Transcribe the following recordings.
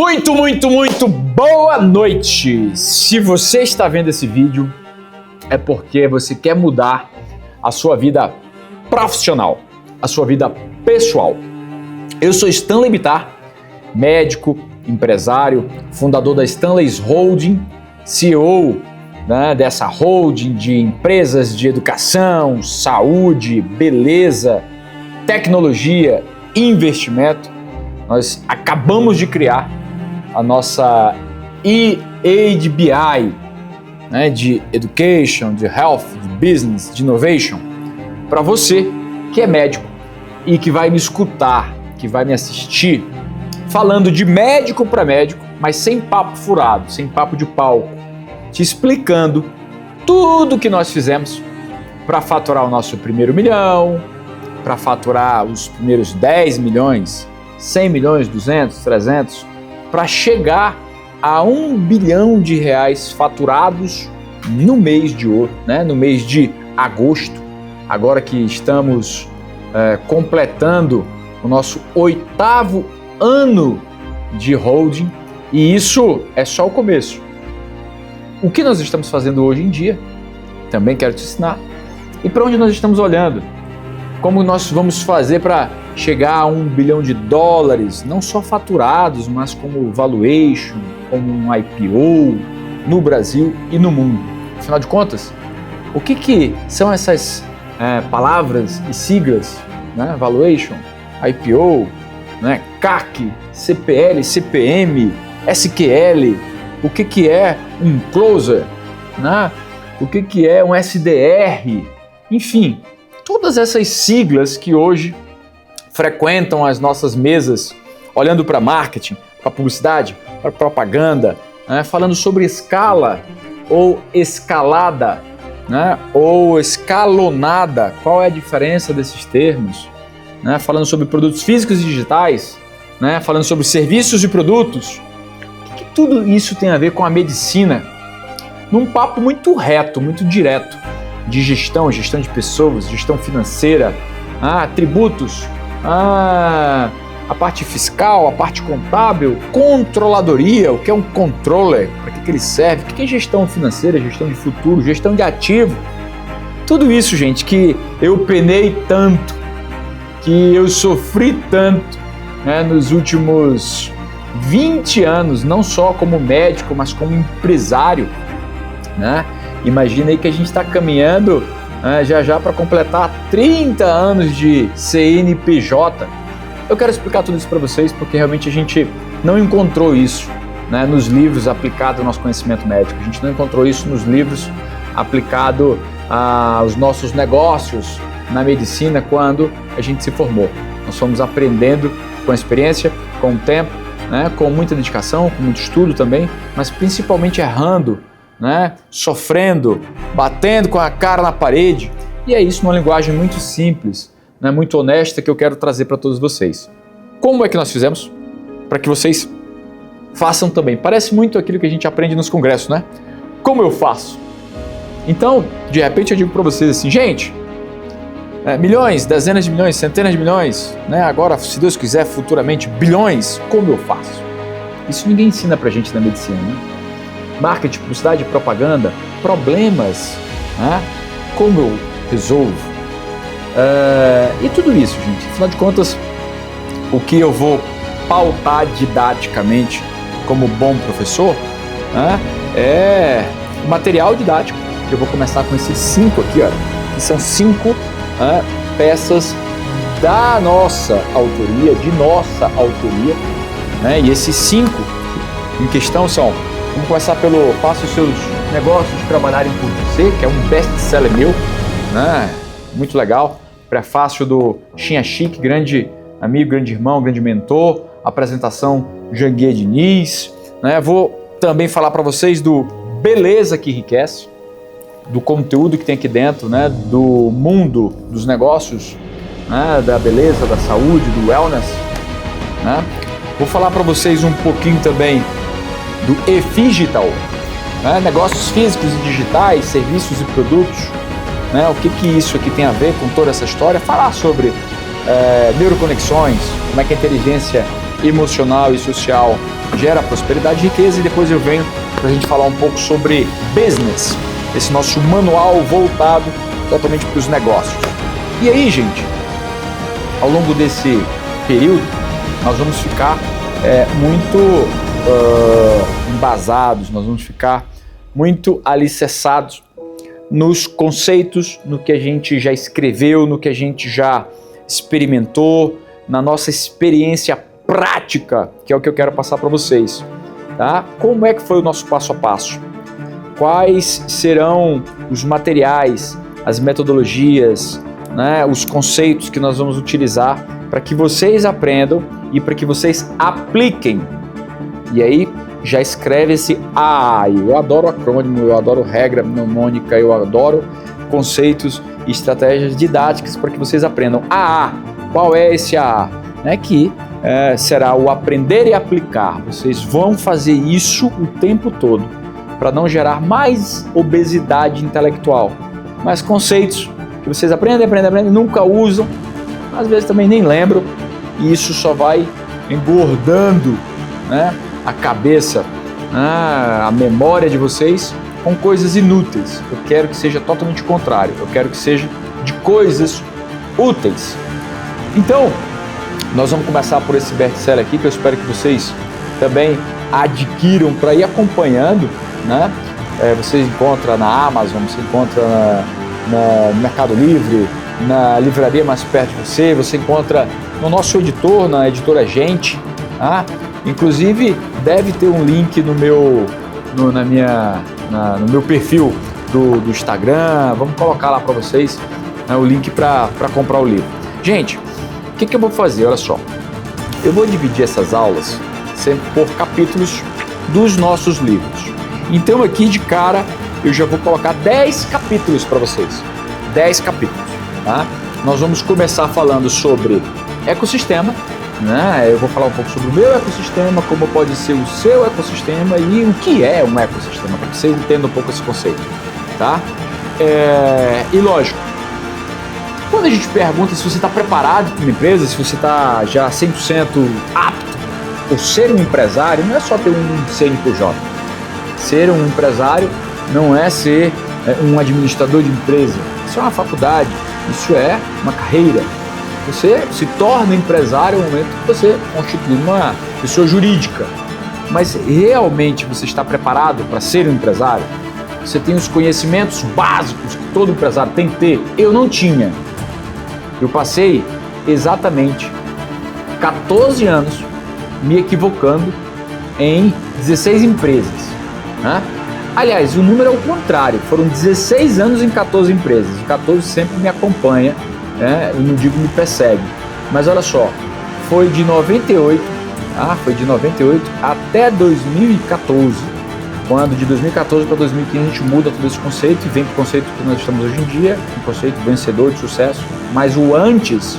Muito boa noite! Se você está vendo esse vídeo, é porque você quer mudar a sua vida profissional, a sua vida pessoal. Eu sou Stanley Bittar, médico, empresário, fundador da Stanley's Holding, CEO dessa holding de empresas de educação, saúde, beleza, tecnologia, investimento. Nós acabamos de criar a nossa EADBI, de Education, de Health, de Business, de Innovation, para você que é médico e que vai me escutar, que vai me assistir, falando de médico para médico, mas sem papo furado, sem papo de palco, te explicando tudo que nós fizemos para faturar o nosso primeiro milhão, para faturar os primeiros 10 milhões, 100 milhões, 200, 300, para chegar a R$1 bilhão faturados no mês de hoje, no mês de agosto, agora que estamos completando o nosso 8º ano de holding, e isso é só o começo. O que nós estamos fazendo hoje em dia, também quero te ensinar, e para onde nós estamos olhando, como nós vamos fazer para chegar a $1 bilhão, não só faturados, mas como valuation, como um IPO no Brasil e no mundo. Afinal de contas, o que são essas palavras e siglas, valuation, IPO, CAC, CPL, CPM, SQL, o que é um closer, o que é um SDR, enfim, todas essas siglas que hoje frequentam as nossas mesas, olhando para marketing, para publicidade, para propaganda, falando sobre escala ou escalada, ou escalonada, qual é a diferença desses termos, falando sobre produtos físicos e digitais, falando sobre serviços e produtos. O que tudo isso tem a ver com a medicina? Num papo muito reto, muito direto, de gestão de pessoas, gestão financeira, tributos, a parte fiscal, a parte contábil, controladoria, o que é um controller, para que ele serve, o que é gestão financeira, gestão de futuro, gestão de ativo. Tudo isso, gente, que eu penei tanto, que eu sofri tanto nos últimos 20 anos, não só como médico, mas como empresário. Imagina aí que a gente está caminhando já para completar 30 anos de CNPJ. Eu quero explicar tudo isso para vocês porque realmente a gente não encontrou isso nos livros aplicado ao nosso conhecimento médico. A gente não encontrou isso nos livros aplicado aos nossos negócios na medicina quando a gente se formou. Nós fomos aprendendo com a experiência, com o tempo, com muita dedicação, com muito estudo também, mas principalmente errando, sofrendo, batendo com a cara na parede, e é isso numa linguagem muito simples, muito honesta, que eu quero trazer para todos vocês. Como é que nós fizemos? Para que vocês façam também. Parece muito aquilo que a gente aprende nos congressos, Como eu faço? Então, de repente eu digo para vocês assim, gente, milhões, dezenas de milhões, centenas de milhões, agora, se Deus quiser, futuramente, bilhões, como eu faço? Isso ninguém ensina pra gente na medicina, Marketing, publicidade, propaganda, problemas, como eu resolvo? E tudo isso, gente, afinal de contas, o que eu vou pautar didaticamente como bom professor é material didático. Eu vou começar com esses 5 aqui, que são 5 peças da nossa autoria, e esses 5 em questão são: vamos começar pelo Faça os Seus Negócios Trabalharem por Você, que é um best-seller meu, muito legal, prefácio do Chinha Chique, grande amigo, grande irmão, grande mentor, apresentação Janguier Diniz, Vou também falar para vocês do Beleza que Enriquece, do conteúdo que tem aqui dentro, do mundo dos negócios, da beleza, da saúde, do wellness, Vou falar para vocês um pouquinho também do eFigital, negócios físicos e digitais, serviços e produtos, o que isso aqui tem a ver com toda essa história, falar sobre neuroconexões, como é que a inteligência emocional e social gera prosperidade e riqueza, e depois eu venho para a gente falar um pouco sobre business, esse nosso manual voltado totalmente para os negócios. E aí, gente, ao longo desse período, nós vamos ficar muito embasados, nós vamos ficar muito alicerçados nos conceitos, no que a gente já escreveu, no que a gente já experimentou, na nossa experiência prática, que é o que eu quero passar para vocês. Tá? Como é que foi o nosso passo a passo? Quais serão os materiais, as metodologias, né, os conceitos que nós vamos utilizar para que vocês aprendam e para que vocês apliquem. E aí já escreve esse AA. Eu adoro acrônimo, eu adoro regra mnemônica, eu adoro conceitos e estratégias didáticas para que vocês aprendam. AA. Qual é esse AA? Que será o aprender e aplicar. Vocês vão fazer isso o tempo todo para não gerar mais obesidade intelectual. Mas conceitos que vocês aprendem, nunca usam, às vezes também nem lembram, e isso só vai engordando, né, a cabeça, a memória de vocês com coisas inúteis. Eu quero que seja totalmente o contrário, eu quero que seja de coisas úteis. Então, nós vamos começar por esse best-seller aqui, que eu espero que vocês também adquiram para ir acompanhando, né? Você encontra na Amazon, você encontra no Mercado Livre, na livraria mais perto de você, você encontra no nosso editor, na editora Gente, tá? Inclusive deve ter um link no meu perfil do Instagram. Vamos colocar lá para vocês, né, o link para comprar o livro. Gente, o que eu vou fazer? Olha só, eu vou dividir essas aulas sempre por capítulos dos nossos livros. Então aqui de cara eu já vou colocar 10 capítulos para vocês. 10 capítulos, tá? Nós vamos começar falando sobre ecossistema, né? Eu vou falar um pouco sobre o meu ecossistema, como pode ser o seu ecossistema e o que é um ecossistema, para que vocês entendam um pouco esse conceito, tá? E lógico, quando a gente pergunta se você está preparado para uma empresa, se você está já 100% apto por ser um empresário, não é só ter um CNPJ. Ser um empresário não é ser um administrador de empresa. Isso é uma faculdade, isso é uma carreira. Você se torna empresário no momento que você constitui uma pessoa jurídica. Mas realmente você está preparado para ser um empresário? Você tem os conhecimentos básicos que todo empresário tem que ter? Eu não tinha. Eu passei exatamente 14 anos me equivocando em 16 empresas, né? Aliás, o número é o contrário, foram 16 anos em 14 empresas. O 14 sempre me acompanha, né? Eu não digo me persegue, mas olha só, foi de 98 até 2014, quando de 2014 para 2015 a gente muda todo esse conceito e vem para o conceito que nós estamos hoje em dia, um conceito vencedor de sucesso. Mas o antes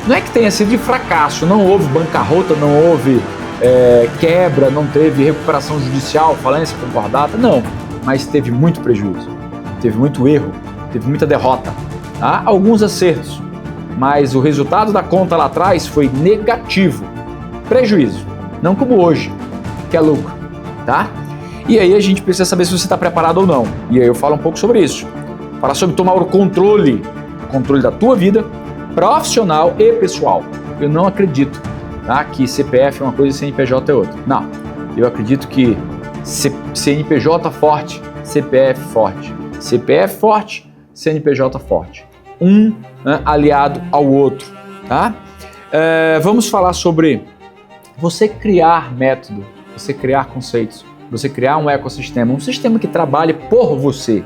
não é que tenha sido de fracasso, não houve bancarrota, não houve quebra, não teve recuperação judicial, falência concordata, não, mas teve muito prejuízo, teve muito erro, teve muita derrota, tá? Alguns acertos, mas o resultado da conta lá atrás foi negativo, prejuízo, não como hoje, que é lucro, tá? E aí a gente precisa saber se você está preparado ou não, e aí eu falo um pouco sobre isso, falar sobre tomar o controle da tua vida, profissional e pessoal. Eu não acredito, tá, que CPF é uma coisa e CNPJ é outra. Não, eu acredito que CNPJ forte, CPF forte. CPF forte, CNPJ forte. Um, né, aliado ao outro, tá? Vamos falar sobre você criar método, você criar conceitos, você criar um ecossistema, um sistema que trabalhe por você,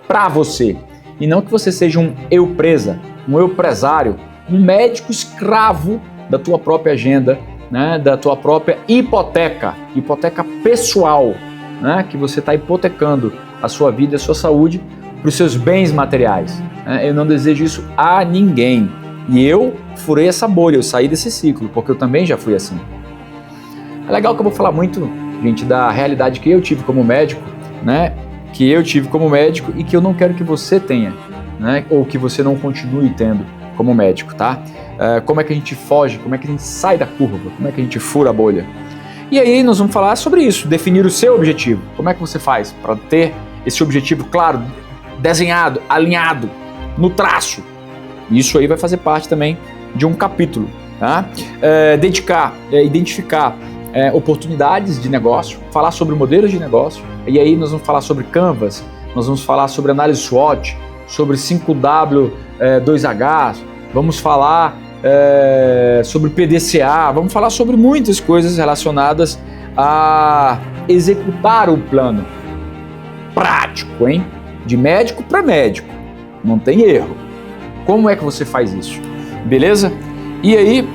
para você, e não que você seja um eu-presa, um eu-presário, um médico escravo da tua própria agenda, né, da tua própria hipoteca pessoal, né, que você está hipotecando a sua vida e a sua saúde para os seus bens materiais. Né? Eu não desejo isso a ninguém. E eu furei essa bolha, eu saí desse ciclo, porque eu também já fui assim. É legal que eu vou falar muito, gente, da realidade que eu tive como médico, né, e que eu não quero que você tenha, né, ou que você não continue tendo como médico, tá? Como é que a gente foge, como é que a gente sai da curva, como é que a gente fura a bolha. E aí nós vamos falar sobre isso, definir o seu objetivo. Como é que você faz para ter esse objetivo claro, desenhado, alinhado, no traço? Isso aí vai fazer parte também de um capítulo. Tá? Identificar oportunidades de negócio, falar sobre modelos de negócio, e aí nós vamos falar sobre Canvas, nós vamos falar sobre análise SWOT, sobre 5W, 2H, vamos falar sobre PDCA, vamos falar sobre muitas coisas relacionadas a executar o plano prático, hein? De médico para médico, não tem erro. Como é que você faz isso? Beleza? E aí,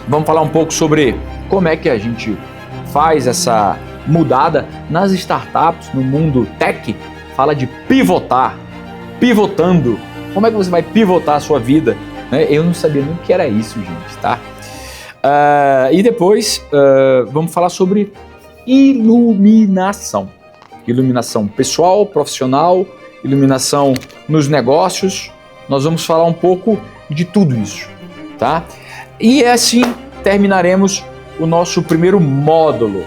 vamos falar um pouco sobre como é que a gente faz essa mudada nas startups, no mundo tech, fala de pivotar, pivotando. Como é que você vai pivotar a sua vida? Eu não sabia nem o que era isso, gente, tá? E depois vamos falar sobre iluminação. Iluminação pessoal, profissional, iluminação nos negócios. Nós vamos falar um pouco de tudo isso, tá? E assim terminaremos o nosso primeiro módulo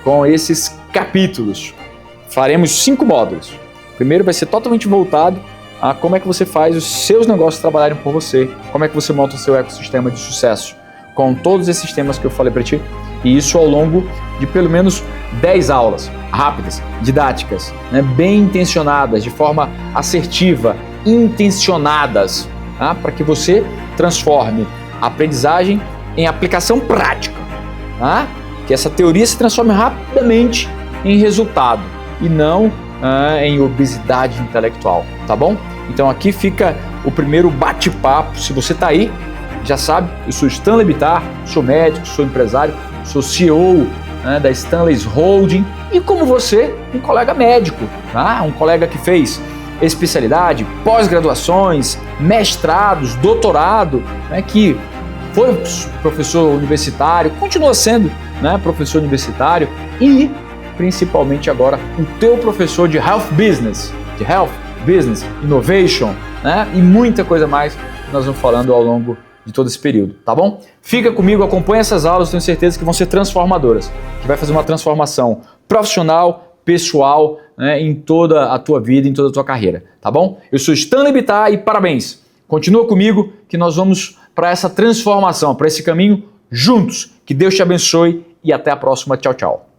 com esses capítulos. Faremos 5 módulos. O primeiro vai ser totalmente voltado a como é que você faz os seus negócios trabalharem por você, como é que você monta o seu ecossistema de sucesso, com todos esses temas que eu falei para ti, e isso ao longo de pelo menos 10 aulas, rápidas, didáticas, né, bem intencionadas, de forma assertiva, intencionadas, tá? Para que você transforme a aprendizagem em aplicação prática, tá? Que essa teoria se transforme rapidamente em resultado e não em obesidade intelectual, tá bom? Então aqui fica o primeiro bate-papo. Se você tá aí, já sabe, eu sou Stanley Bittar, sou médico, sou empresário, sou CEO da Stanley's Holding e como você, um colega médico, tá? Um colega que fez especialidade, pós-graduações, mestrados, doutorado, né, que foi professor universitário, continua sendo, né, professor universitário e principalmente agora o teu professor de Health Business, Innovation, né, e muita coisa mais que nós vamos falando ao longo de todo esse período, tá bom? Fica comigo, acompanha essas aulas, tenho certeza que vão ser transformadoras, que vai fazer uma transformação profissional, pessoal, né, em toda a tua vida, em toda a tua carreira, tá bom? Eu sou Stanley Bittar e parabéns! Continua comigo que nós vamos para essa transformação, para esse caminho juntos. Que Deus te abençoe e até a próxima. Tchau, tchau.